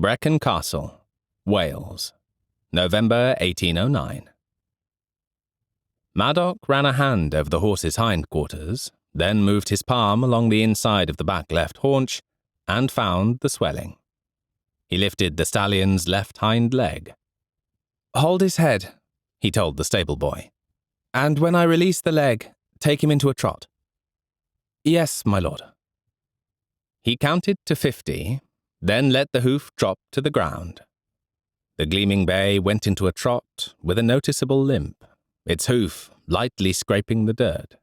Brecken Castle, Wales, November 1809. Maddock ran a hand over the horse's hindquarters, then moved his palm along the inside of the back left haunch, and found the swelling. He lifted the stallion's left hind leg. "Hold his head," he told the stable boy, "and when I release the leg, take him into a trot." "Yes, my lord." He counted to 50, then let the hoof drop to the ground. The gleaming bay went into a trot with a noticeable limp, its hoof lightly scraping the dirt.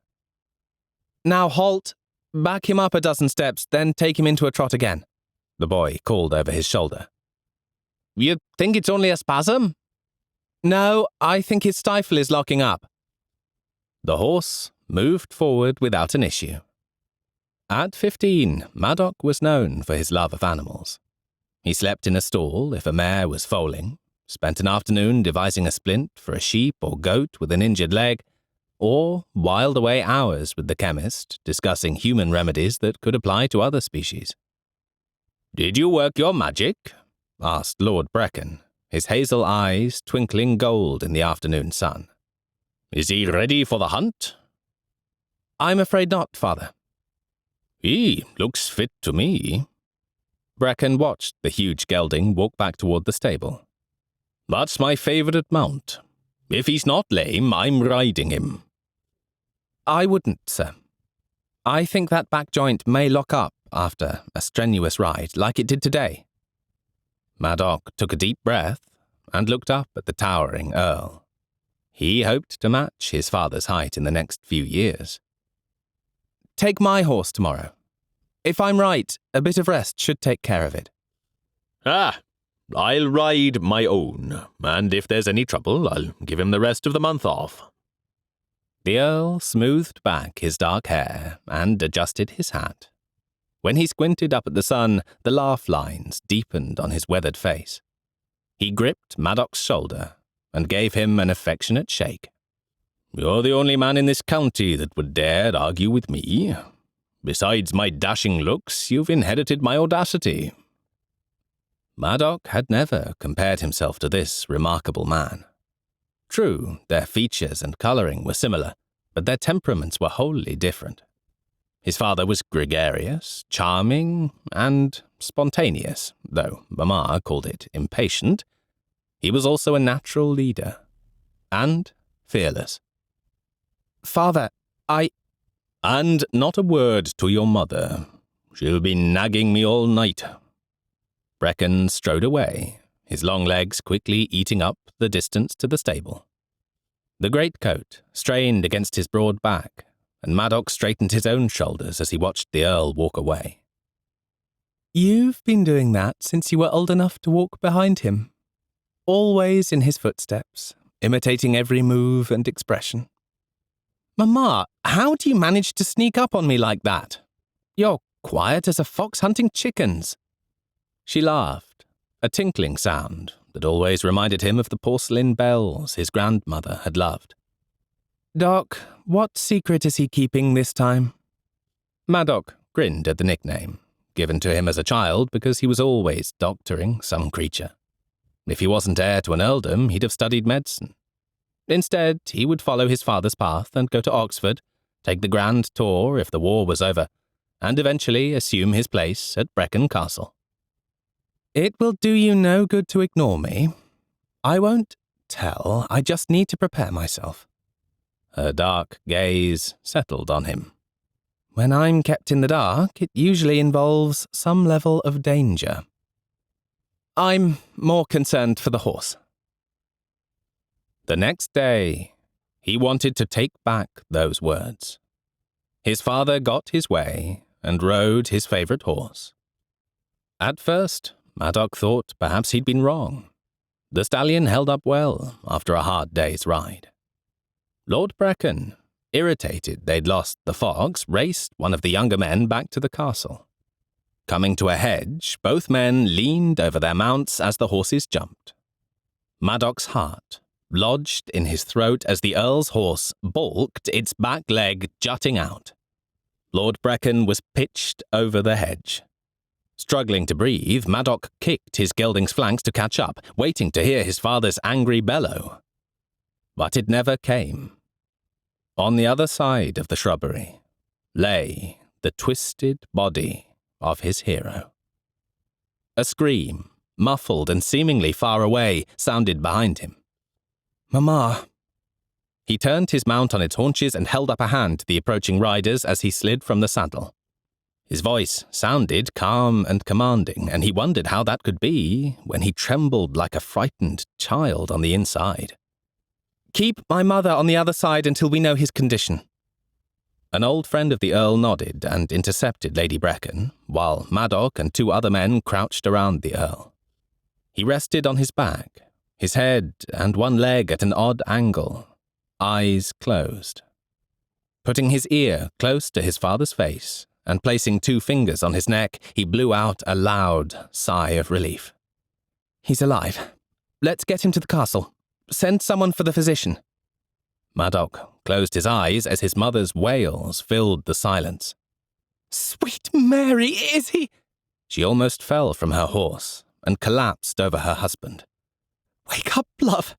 "Now halt! Back him up a dozen steps, then take him into a trot again," the boy called over his shoulder. "You think it's only a spasm?" "No, I think his stifle is locking up." The horse moved forward without an issue. At 15, Maddock was known for his love of animals. He slept in a stall if a mare was foaling, spent an afternoon devising a splint for a sheep or goat with an injured leg, or whiled away hours with the chemist discussing human remedies that could apply to other species. "Did you work your magic?" asked Lord Brecken, his hazel eyes twinkling gold in the afternoon sun. "Is he ready for the hunt?" "I'm afraid not, father." "He looks fit to me." Brecken watched the huge gelding walk back toward the stable. "That's my favourite mount. If he's not lame, I'm riding him." "I wouldn't, sir. I think that back joint may lock up after a strenuous ride like it did today." Maddock took a deep breath and looked up at the towering Earl. He hoped to match his father's height in the next few years. "Take my horse tomorrow. If I'm right, a bit of rest should take care of it." I'll ride my own, and if there's any trouble, I'll give him the rest of the month off." The Earl smoothed back his dark hair and adjusted his hat. When he squinted up at the sun, the laugh lines deepened on his weathered face. He gripped Maddock's shoulder and gave him an affectionate shake. "You're the only man in this county that would dare argue with me. Besides my dashing looks, you've inherited my audacity." Maddock had never compared himself to this remarkable man. True, their features and colouring were similar, but their temperaments were wholly different. His father was gregarious, charming, and spontaneous, though Mamma called it impatient. He was also a natural leader, and fearless. "Father, And not a word to your mother. She'll be nagging me all night." Brecken strode away, his long legs quickly eating up the distance to the stable. The greatcoat strained against his broad back, and Maddock straightened his own shoulders as he watched the Earl walk away. "You've been doing that since you were old enough to walk behind him, always in his footsteps, imitating every move and expression. Mamma, how do you manage to sneak up on me like that? You're quiet as a fox hunting chickens." She laughed, a tinkling sound that always reminded him of the porcelain bells his grandmother had loved. "Doc, what secret is he keeping this time?" Maddock grinned at the nickname, given to him as a child because he was always doctoring some creature. If he wasn't heir to an earldom, he'd have studied medicine. Instead, he would follow his father's path and go to Oxford, take the grand tour if the war was over, and eventually assume his place at Brecken Castle. "It will do you no good to ignore me. I won't tell, I just need to prepare myself." Her dark gaze settled on him. "When I'm kept in the dark, it usually involves some level of danger. I'm more concerned for the horse." The next day, he wanted to take back those words. His father got his way and rode his favourite horse. At first, Maddock thought perhaps he'd been wrong. The stallion held up well after a hard day's ride. Lord Brecken, irritated they'd lost the fox, raced one of the younger men back to the castle. Coming to a hedge, both men leaned over their mounts as the horses jumped. Maddock's heart lodged in his throat as the Earl's horse balked, its back leg jutting out. Lord Brecken was pitched over the hedge. Struggling to breathe, Maddock kicked his gelding's flanks to catch up, waiting to hear his father's angry bellow. But it never came. On the other side of the shrubbery lay the twisted body of his hero. A scream, muffled and seemingly far away, sounded behind him. "Mama!" He turned his mount on its haunches and held up a hand to the approaching riders as he slid from the saddle. His voice sounded calm and commanding, and he wondered how that could be when he trembled like a frightened child on the inside. "Keep my mother on the other side until we know his condition." An old friend of the Earl nodded and intercepted Lady Brecken, while Maddock and 2 other men crouched around the Earl. He rested on his back, his head and one leg at an odd angle, eyes closed. Putting his ear close to his father's face and placing 2 fingers on his neck, he blew out a loud sigh of relief. "He's alive. Let's get him to the castle. Send someone for the physician." Maddock closed his eyes as his mother's wails filled the silence. "Sweet Mary, is he—" She almost fell from her horse and collapsed over her husband. "Wake up, love."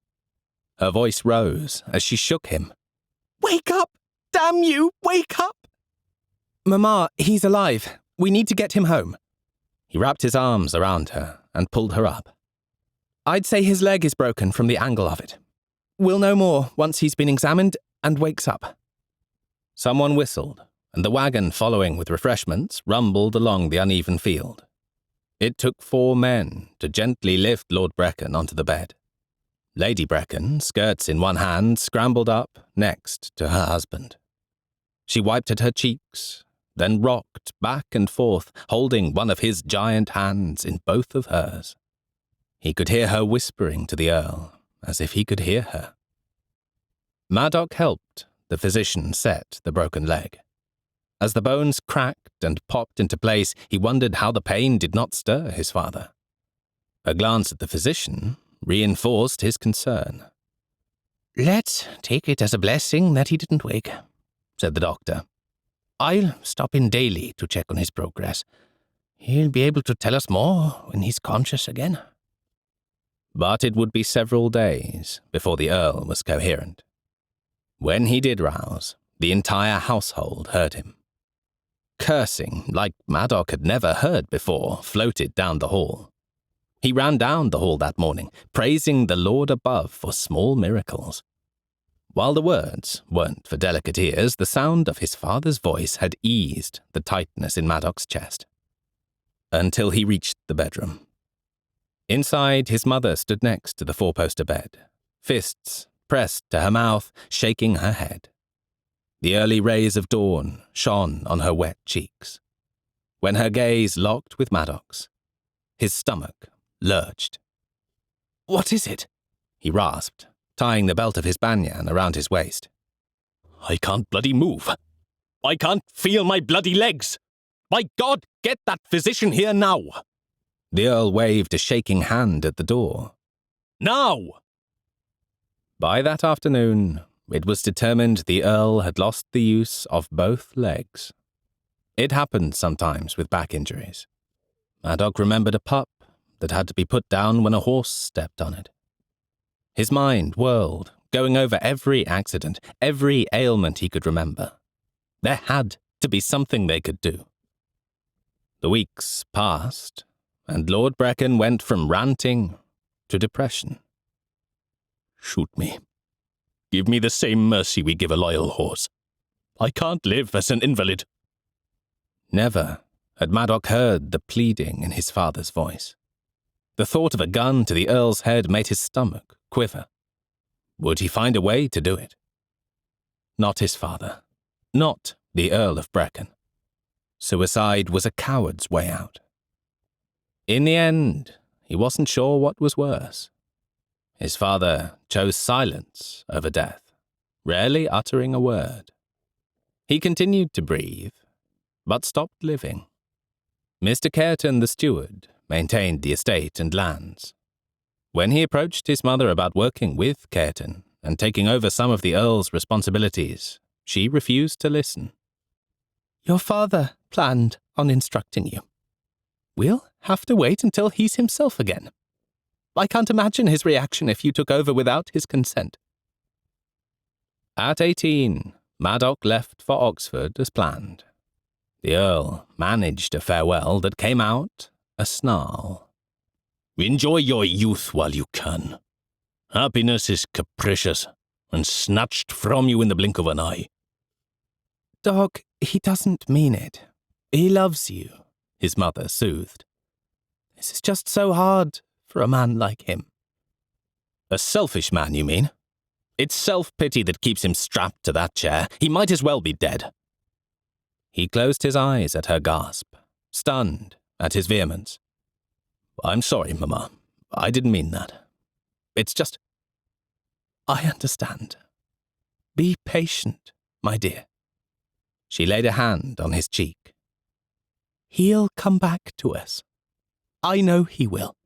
Her voice rose as she shook him. "Wake up! Damn you, wake up!" "Mama, he's alive. We need to get him home." He wrapped his arms around her and pulled her up. "I'd say his leg is broken from the angle of it. We'll know more once he's been examined and wakes up." Someone whistled, and the wagon following with refreshments rumbled along the uneven field. It took 4 men to gently lift Lord Brecken onto the bed. Lady Brecken, skirts in one hand, scrambled up next to her husband. She wiped at her cheeks, then rocked back and forth, holding one of his giant hands in both of hers. He could hear her whispering to the Earl, as if he could hear her. Maddock helped the physician set the broken leg. As the bones cracked and popped into place, he wondered how the pain did not stir his father. A glance at the physician reinforced his concern. "Let's take it as a blessing that he didn't wake," said the doctor. "I'll stop in daily to check on his progress. He'll be able to tell us more when he's conscious again." But it would be several days before the Earl was coherent. When he did rouse, the entire household heard him. Cursing, like Maddock had never heard before, floated down the hall. He ran down the hall that morning, praising the Lord above for small miracles. While the words weren't for delicate ears, the sound of his father's voice had eased the tightness in Maddock's chest. Until he reached the bedroom. Inside, his mother stood next to the 4-poster bed, fists pressed to her mouth, shaking her head. The early rays of dawn shone on her wet cheeks. When her gaze locked with Maddock's, his stomach lurched. "What is it?" he rasped, tying the belt of his banyan around his waist. "I can't bloody move. I can't feel my bloody legs. By God, get that physician here now!" The Earl waved a shaking hand at the door. "Now!" By that afternoon, it was determined the Earl had lost the use of both legs. It happened sometimes with back injuries. Maddock remembered a pup that had to be put down when a horse stepped on it. His mind whirled, going over every accident, every ailment he could remember. There had to be something they could do. The weeks passed, and Lord Brecken went from ranting to depression. "Shoot me. Give me the same mercy we give a loyal horse. I can't live as an invalid." Never had Maddock heard the pleading in his father's voice. The thought of a gun to the Earl's head made his stomach quiver. Would he find a way to do it? Not his father. Not the Earl of Brecken. Suicide was a coward's way out. In the end, he wasn't sure what was worse. His father chose silence over death, rarely uttering a word. He continued to breathe, but stopped living. Mr. Careton, the steward, maintained the estate and lands. When he approached his mother about working with Careton and taking over some of the Earl's responsibilities, she refused to listen. "Your father planned on instructing you." We'll have to wait until he's himself again. I can't imagine his reaction if you took over without his consent. At 18, Maddock left for Oxford as planned. The Earl managed a farewell that came out a snarl. Enjoy your youth while you can. Happiness is capricious and snatched from you in the blink of an eye. Doc, he doesn't mean it. He loves you, his mother soothed. This is just so hard for a man like him. A selfish man, you mean? It's self-pity that keeps him strapped to that chair. He might as well be dead. He closed his eyes at her gasp, stunned at his vehemence. I'm sorry, Mama. I didn't mean that. It's just... I understand. Be patient, my dear. She laid a hand on his cheek. He'll come back to us. I know he will.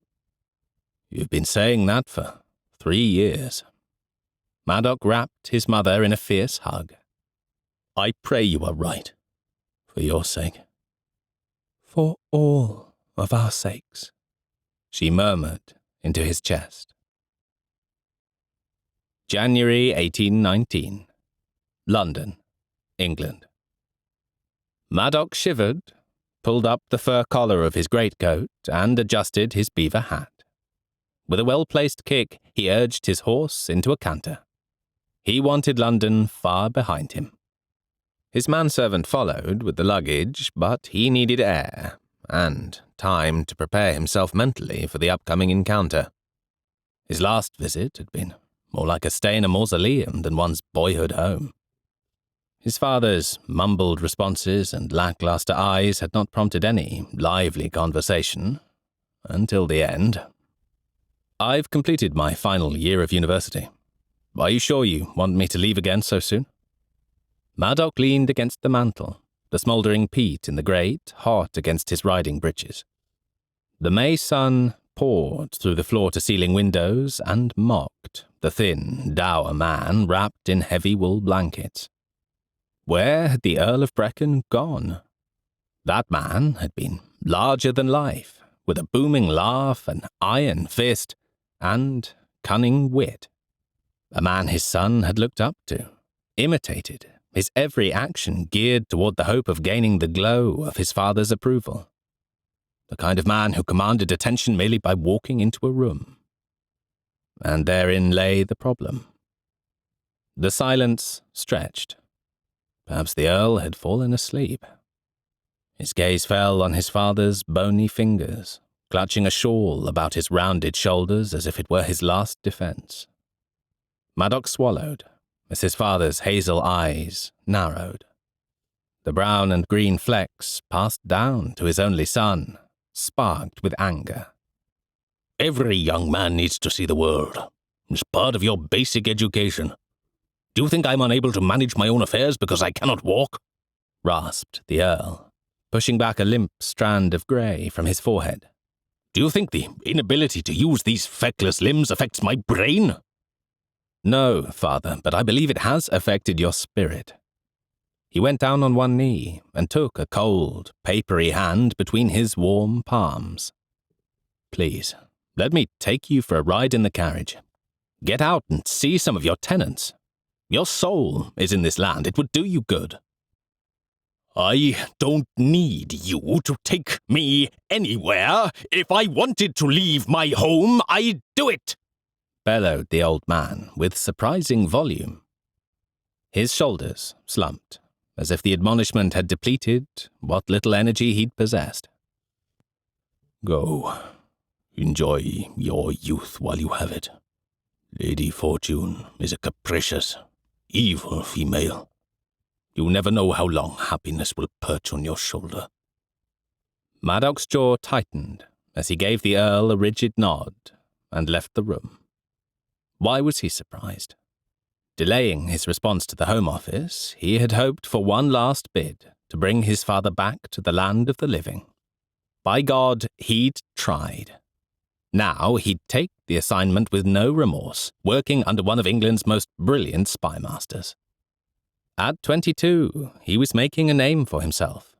You've been saying that for 3 years. Maddock wrapped his mother in a fierce hug. I pray you are right. For your sake. For all of our sakes, she murmured into his chest. January 1819. London, England. Maddock shivered, pulled up the fur collar of his greatcoat, and adjusted his beaver hat. With a well-placed kick, he urged his horse into a canter. He wanted London far behind him. His manservant followed with the luggage, but he needed air and time to prepare himself mentally for the upcoming encounter. His last visit had been more like a stay in a mausoleum than one's boyhood home. His father's mumbled responses and lackluster eyes had not prompted any lively conversation until the end. I've completed my final year of university. Are you sure you want me to leave again so soon? Maddock leaned against the mantel, the smouldering peat in the grate hot against his riding breeches. The May sun poured through the floor-to-ceiling windows and mocked the thin, dour man wrapped in heavy wool blankets. Where had the Earl of Brecken gone? That man had been larger than life, with a booming laugh, an iron fist, and cunning wit. A man his son had looked up to, imitated, his every action geared toward the hope of gaining the glow of his father's approval. The kind of man who commanded attention merely by walking into a room. And therein lay the problem. The silence stretched. Perhaps the Earl had fallen asleep. His gaze fell on his father's bony fingers, clutching a shawl about his rounded shoulders as if it were his last defense. Maddock swallowed as his father's hazel eyes narrowed. The brown and green flecks passed down to his only son, sparked with anger. Every young man needs to see the world. It's part of your basic education. Do you think I'm unable to manage my own affairs because I cannot walk? Rasped the Earl, pushing back a limp strand of grey from his forehead. Do you think the inability to use these feckless limbs affects my brain? No, father, but I believe it has affected your spirit. He went down on one knee and took a cold, papery hand between his warm palms. Please, let me take you for a ride in the carriage. Get out and see some of your tenants. Your soul is in this land. It would do you good. I don't need you to take me anywhere. If I wanted to leave my home, I'd do it, bellowed the old man with surprising volume. His shoulders slumped, as if the admonishment had depleted what little energy he'd possessed. Go. Enjoy your youth while you have it. Lady Fortune is a capricious, evil female. You never know how long happiness will perch on your shoulder. Maddock's jaw tightened as he gave the Earl a rigid nod and left the room. Why was he surprised? Delaying his response to the Home Office, he had hoped for one last bid to bring his father back to the land of the living. By God, he'd tried. Now he'd take the assignment with no remorse, working under one of England's most brilliant spy masters. At 22, he was making a name for himself.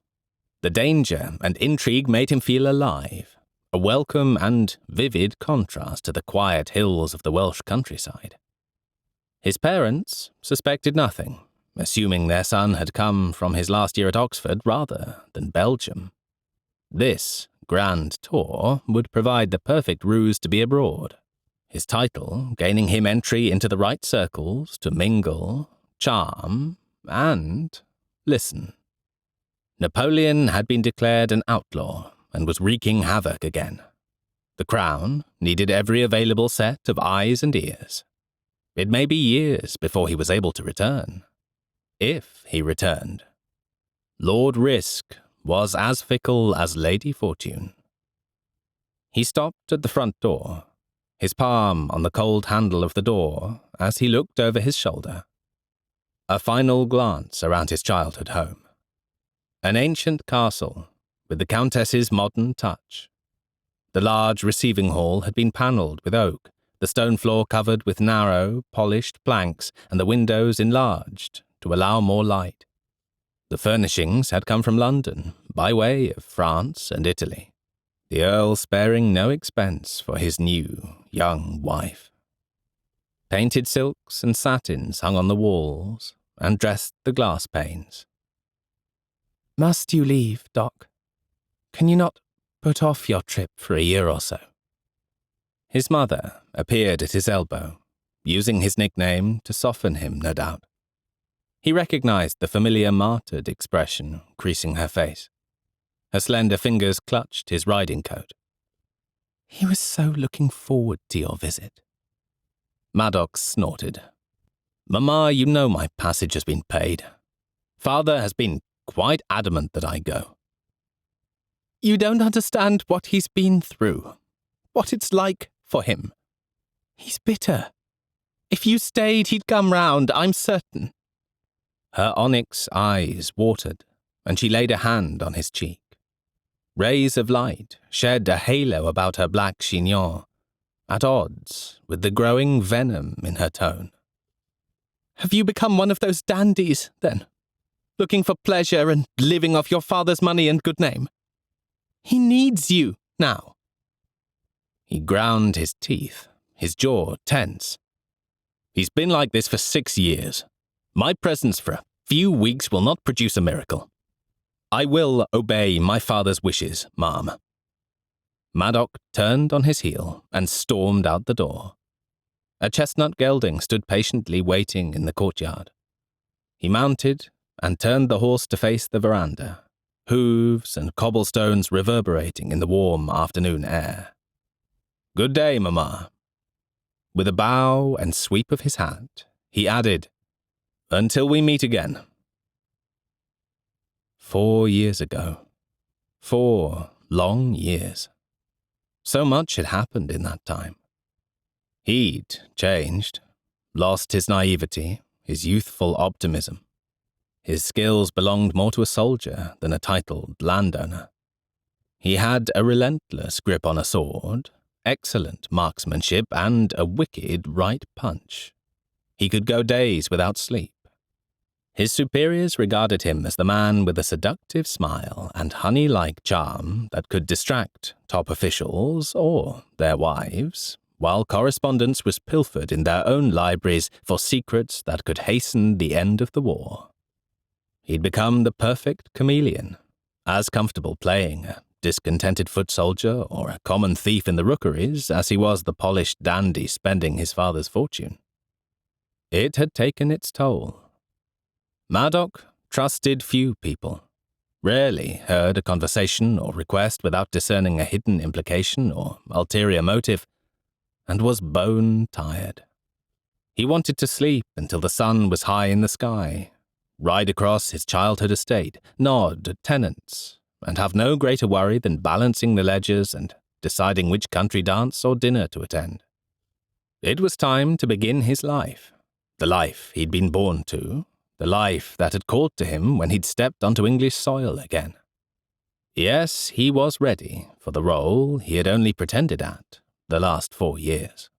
The danger and intrigue made him feel alive, a welcome and vivid contrast to the quiet hills of the Welsh countryside. His parents suspected nothing, assuming their son had come from his last year at Oxford rather than Belgium. This grand tour would provide the perfect ruse to be abroad, his title gaining him entry into the right circles to mingle, charm, and listen. Napoleon had been declared an outlaw and was wreaking havoc again. The crown needed every available set of eyes and ears. It may be years before he was able to return. If he returned. Lord Risk was as fickle as Lady Fortune. He stopped at the front door, his palm on the cold handle of the door as he looked over his shoulder. A final glance around his childhood home. An ancient castle with the Countess's modern touch. The large receiving hall had been panelled with oak, the stone floor covered with narrow, polished planks, and the windows enlarged to allow more light. The furnishings had come from London, by way of France and Italy, the Earl sparing no expense for his new, young wife. Painted silks and satins hung on the walls and dressed the glass panes. "Must you leave, Doc? Can you not put off your trip for a year or so?" His mother appeared at his elbow, using his nickname to soften him, no doubt. He recognized the familiar martyred expression creasing her face. Her slender fingers clutched his riding coat. "He was so looking forward to your visit." Maddox snorted. "Mamma, you know my passage has been paid. Father has been quite adamant that I go." "You don't understand what he's been through, what it's like for him. He's bitter. If you stayed, he'd come round, I'm certain." Her onyx eyes watered, and she laid a hand on his cheek. Rays of light shed a halo about her black chignon, at odds with the growing venom in her tone. "Have you become one of those dandies, then? Looking for pleasure and living off your father's money and good name? He needs you now." He ground his teeth, his jaw tense. "He's been like this for 6 years. My presence for a few weeks will not produce a miracle. I will obey my father's wishes, Ma'am." Maddox turned on his heel and stormed out the door. A chestnut gelding stood patiently waiting in the courtyard. He mounted and turned the horse to face the veranda, hooves and cobblestones reverberating in the warm afternoon air. "Good day, Mamma." With a bow and sweep of his hat, he added, "Until we meet again." 4 years ago. 4 long years. So much had happened in that time. He'd changed, lost his naivety, his youthful optimism. His skills belonged more to a soldier than a titled landowner. He had a relentless grip on a sword, excellent marksmanship, and a wicked right punch. He could go days without sleep. His superiors regarded him as the man with a seductive smile and honey-like charm that could distract top officials or their wives, while correspondence was pilfered in their own libraries for secrets that could hasten the end of the war. He'd become the perfect chameleon, as comfortable playing a discontented foot soldier or a common thief in the rookeries as he was the polished dandy spending his father's fortune. It had taken its toll. Maddox trusted few people, rarely heard a conversation or request without discerning a hidden implication or ulterior motive, and was bone-tired. He wanted to sleep until the sun was high in the sky, ride across his childhood estate, nod at tenants, and have no greater worry than balancing the ledgers and deciding which country dance or dinner to attend. It was time to begin his life, the life he'd been born to, the life that had called to him when he'd stepped onto English soil again. Yes, he was ready for the role he had only pretended at the last 4 years.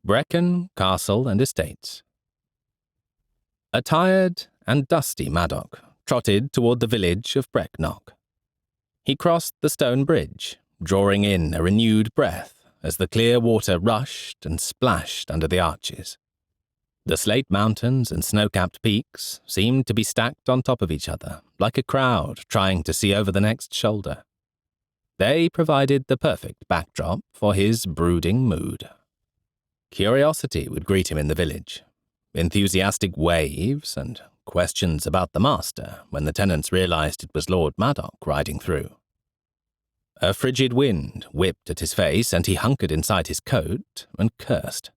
Brecken Castle and Estates. A tired and dusty Maddox trotted toward the village of Brecknock. He crossed the stone bridge, drawing in a renewed breath as the clear water rushed and splashed under the arches. The slate mountains and snow-capped peaks seemed to be stacked on top of each other, like a crowd trying to see over the next shoulder. They provided the perfect backdrop for his brooding mood. Curiosity would greet him in the village, enthusiastic waves and questions about the master when the tenants realized it was Lord Maddock riding through. A frigid wind whipped at his face, and he hunkered inside his coat and cursed.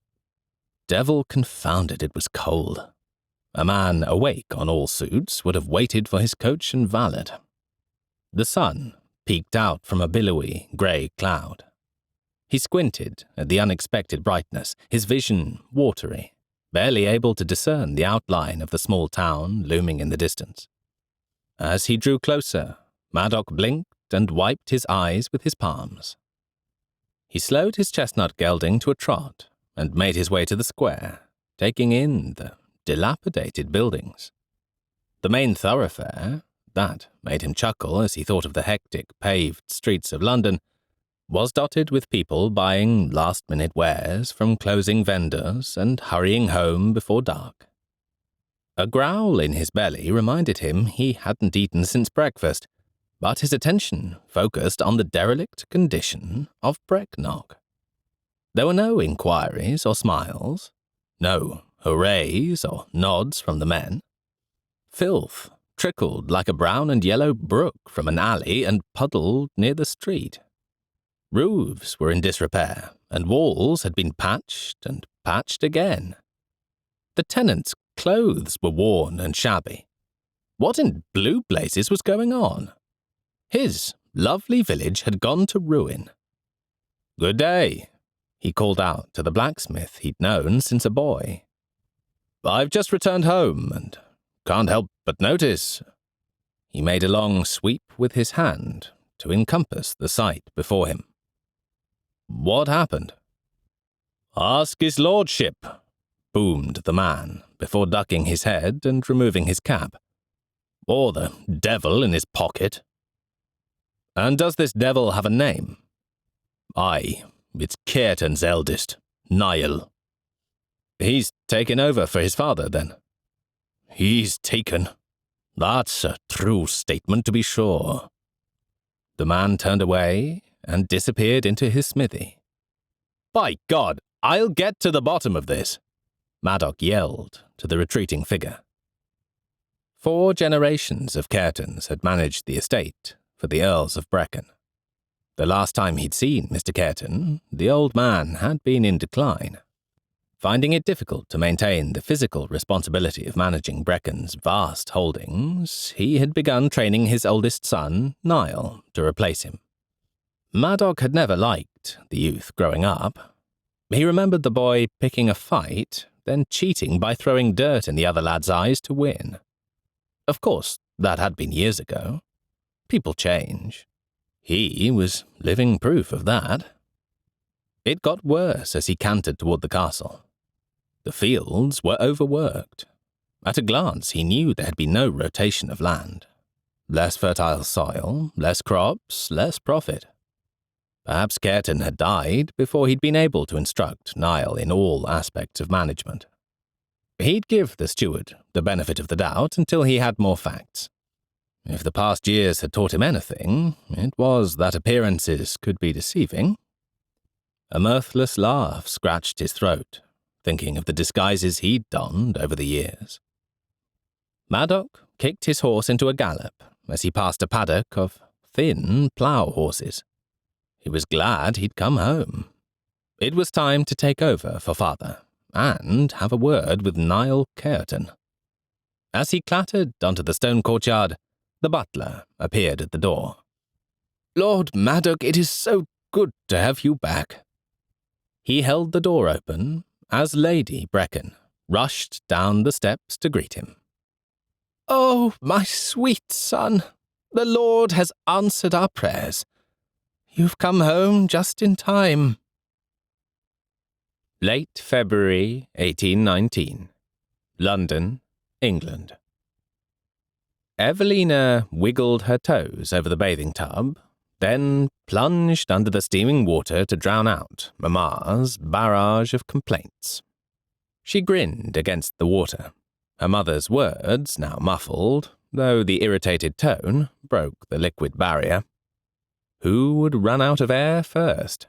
Devil confounded, it was cold. A man awake on all suits would have waited for his coach and valet. The sun peeked out from a billowy, grey cloud. He squinted at the unexpected brightness, his vision watery, barely able to discern the outline of the small town looming in the distance. As he drew closer, Maddock blinked and wiped his eyes with his palms. He slowed his chestnut gelding to a trot and made his way to the square, taking in the dilapidated buildings. The main thoroughfare, that made him chuckle as he thought of the hectic, paved streets of London, was dotted with people buying last-minute wares from closing vendors and hurrying home before dark. A growl in his belly reminded him he hadn't eaten since breakfast, but his attention focused on the derelict condition of Brecknock. There were no inquiries or smiles, no hoorays or nods from the men. Filth trickled like a brown and yellow brook from an alley and puddled near the street. Roofs were in disrepair, and walls had been patched and patched again. The tenants' clothes were worn and shabby. What in blue blazes was going on? His lovely village had gone to ruin. "Good day," he called out to the blacksmith he'd known since a boy. "I've just returned home and can't help but notice." He made a long sweep with his hand to encompass the sight before him. "What happened?" "Ask his lordship," boomed the man before ducking his head and removing his cap. "Or the devil in his pocket." "And does this devil have a name?" "Aye, it's Caerton's eldest, Niall." "He's taken over for his father, then?" "He's taken. That's a true statement, to be sure." The man turned away and disappeared into his smithy. "By God, I'll get to the bottom of this," Maddock yelled to the retreating figure. 4 generations of Caertons had managed the estate for the Earls of Brecken. The last time he'd seen Mr. Caerton, the old man had been in decline. Finding it difficult to maintain the physical responsibility of managing Brecken's vast holdings, he had begun training his oldest son, Niall, to replace him. Maddock had never liked the youth growing up. He remembered the boy picking a fight, then cheating by throwing dirt in the other lad's eyes to win. Of course, that had been years ago. People change. He was living proof of that. It got worse as he cantered toward the castle. The fields were overworked. At a glance, he knew there had been no rotation of land. Less fertile soil, less crops, less profit. Perhaps Caerton had died before he'd been able to instruct Niall in all aspects of management. He'd give the steward the benefit of the doubt until he had more facts. If the past years had taught him anything, it was that appearances could be deceiving. A mirthless laugh scratched his throat, thinking of the disguises he'd donned over the years. Maddock kicked his horse into a gallop as he passed a paddock of thin plough horses. He was glad he'd come home. It was time to take over for father and have a word with Niall Caerton. As he clattered onto the stone courtyard, the butler appeared at the door. "Lord Maddock, it is so good to have you back." He held the door open as Lady Brecken rushed down the steps to greet him. "Oh, my sweet son, the Lord has answered our prayers. You've come home just in time." Late February 1819, London, England. Evelina wiggled her toes over the bathing tub, then plunged under the steaming water to drown out Mamma's barrage of complaints. She grinned against the water, her mother's words now muffled, though the irritated tone broke the liquid barrier. Who would run out of air first?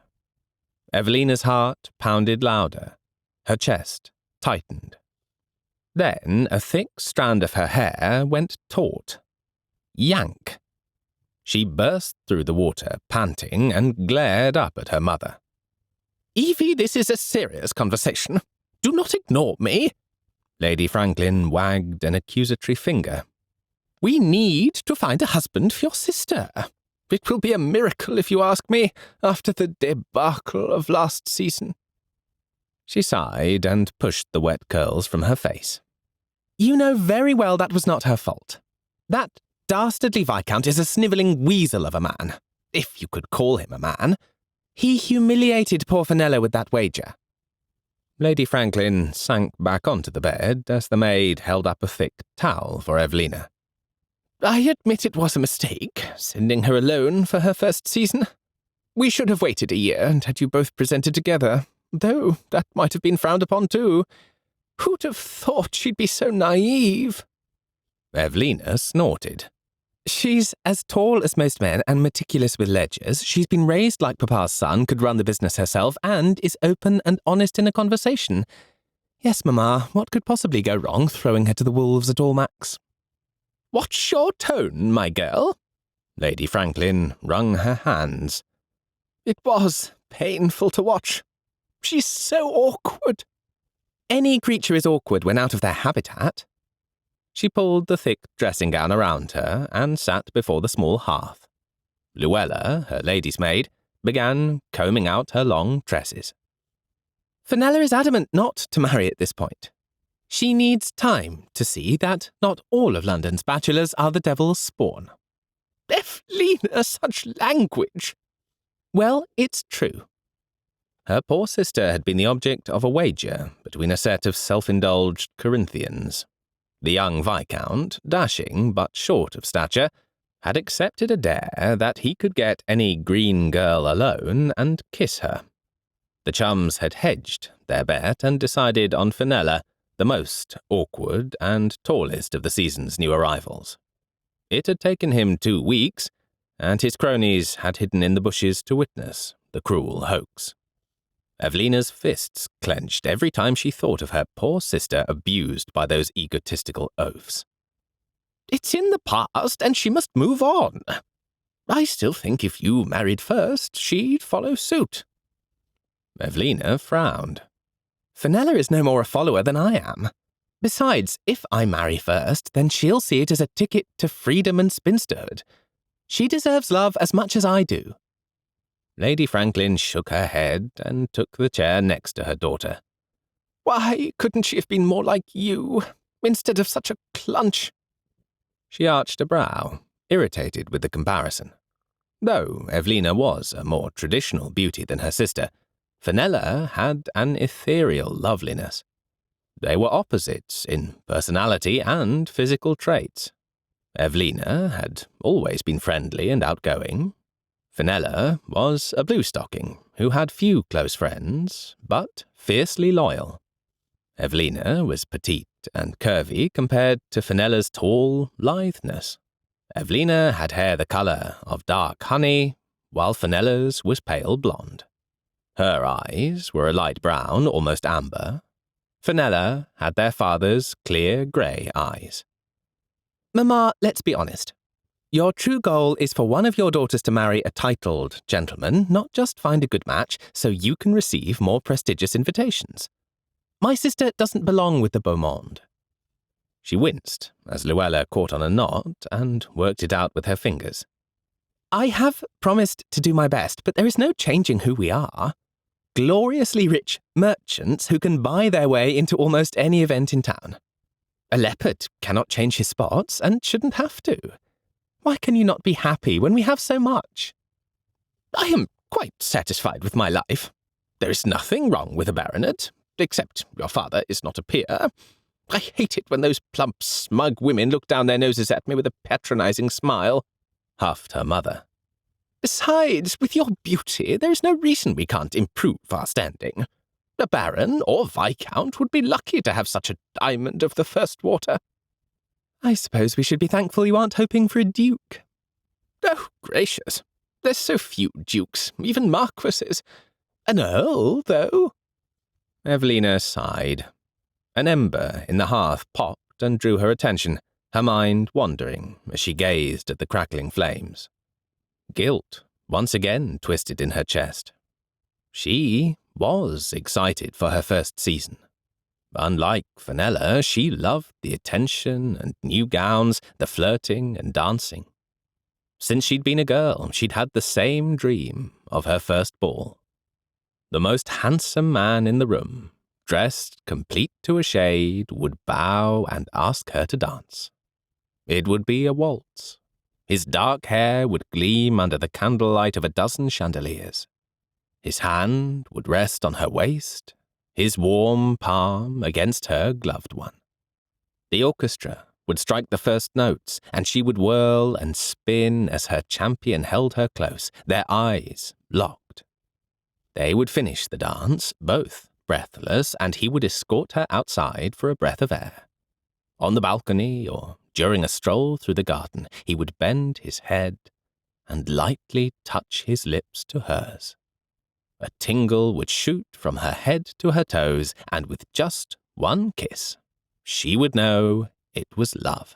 Evelina's heart pounded louder, her chest tightened. Then a thick strand of her hair went taut. Yank! She burst through the water, panting, and glared up at her mother. "Evie, this is a serious conversation. Do not ignore me." Lady Franklin wagged an accusatory finger. "We need to find a husband for your sister. It will be a miracle, if you ask me, after the debacle of last season." She sighed and pushed the wet curls from her face. "You know very well that was not her fault. That dastardly Viscount is a snivelling weasel of a man, if you could call him a man. He humiliated poor Fenella with that wager." Lady Franklin sank back onto the bed as the maid held up a thick towel for Evelina. "I admit it was a mistake, sending her alone for her first season. We should have waited a year and had you both presented together, though that might have been frowned upon too. Who'd have thought she'd be so naive?" Evelina snorted. "She's as tall as most men and meticulous with ledgers. She's been raised like Papa's son, could run the business herself, and is open and honest in a conversation. Yes, Mamma, what could possibly go wrong throwing her to the wolves at Almack's?" "Watch your tone, my girl." Lady Franklin wrung her hands. "It was painful to watch. She's so awkward." "Any creature is awkward when out of their habitat." She pulled the thick dressing gown around her and sat before the small hearth. Luella, her lady's maid, began combing out her long tresses. "Fenella is adamant not to marry at this point. She needs time to see that not all of London's bachelors are the devil's spawn." "Evelina, such language!" "Well, it's true." Her poor sister had been the object of a wager between a set of self-indulged Corinthians. The young Viscount, dashing but short of stature, had accepted a dare that he could get any green girl alone and kiss her. The chums had hedged their bet and decided on Fenella, the most awkward and tallest of the season's new arrivals. It had taken him 2 weeks, and his cronies had hidden in the bushes to witness the cruel hoax. Evelina's fists clenched every time she thought of her poor sister abused by those egotistical oafs. "It's in the past, and she must move on. I still think if you married first, she'd follow suit." Evelina frowned. "Fenella is no more a follower than I am. Besides, if I marry first, then she'll see it as a ticket to freedom and spinsterhood. She deserves love as much as I do." Lady Franklin shook her head and took the chair next to her daughter. "Why couldn't she have been more like you, instead of such a clunch?" She arched a brow, irritated with the comparison. Though Evelina was a more traditional beauty than her sister, Fenella had an ethereal loveliness. They were opposites in personality and physical traits. Evelina had always been friendly and outgoing. Fenella was a bluestocking who had few close friends, but fiercely loyal. Evelina was petite and curvy compared to Fenella's tall litheness. Evelina had hair the colour of dark honey, while Fenella's was pale blonde. Her eyes were a light brown, almost amber. Fenella had their father's clear grey eyes. "Mamma, let's be honest. Your true goal is for one of your daughters to marry a titled gentleman, not just find a good match so you can receive more prestigious invitations. My sister doesn't belong with the beau monde." She winced as Luella caught on a knot and worked it out with her fingers. "I have promised to do my best, but there is no changing who we are. Gloriously rich merchants who can buy their way into almost any event in town. A leopard cannot change his spots and shouldn't have to. Why can you not be happy when we have so much?" "I am quite satisfied with my life. There is nothing wrong with a baronet, except your father is not a peer. I hate it when those plump, smug women look down their noses at me with a patronizing smile," huffed her mother. "Besides, with your beauty, there is no reason we can't improve our standing. A baron or viscount would be lucky to have such a diamond of the first water." "I suppose we should be thankful you aren't hoping for a duke." "Oh, gracious. There's so few dukes, even marquises. An earl, though." Evelina sighed. An ember in the hearth popped and drew her attention, her mind wandering as she gazed at the crackling flames. Guilt once again twisted in her chest. She was excited for her first season. Unlike Fenella, she loved the attention and new gowns, the flirting and dancing. Since she'd been a girl, she'd had the same dream of her first ball. The most handsome man in the room, dressed complete to a shade, would bow and ask her to dance. It would be a waltz. His dark hair would gleam under the candlelight of a dozen chandeliers. His hand would rest on her waist, his warm palm against her gloved one. The orchestra would strike the first notes, and she would whirl and spin as her champion held her close, their eyes locked. They would finish the dance, both breathless, and he would escort her outside for a breath of air. On the balcony or during a stroll through the garden, he would bend his head and lightly touch his lips to hers. A tingle would shoot from her head to her toes, and with just one kiss, she would know it was love.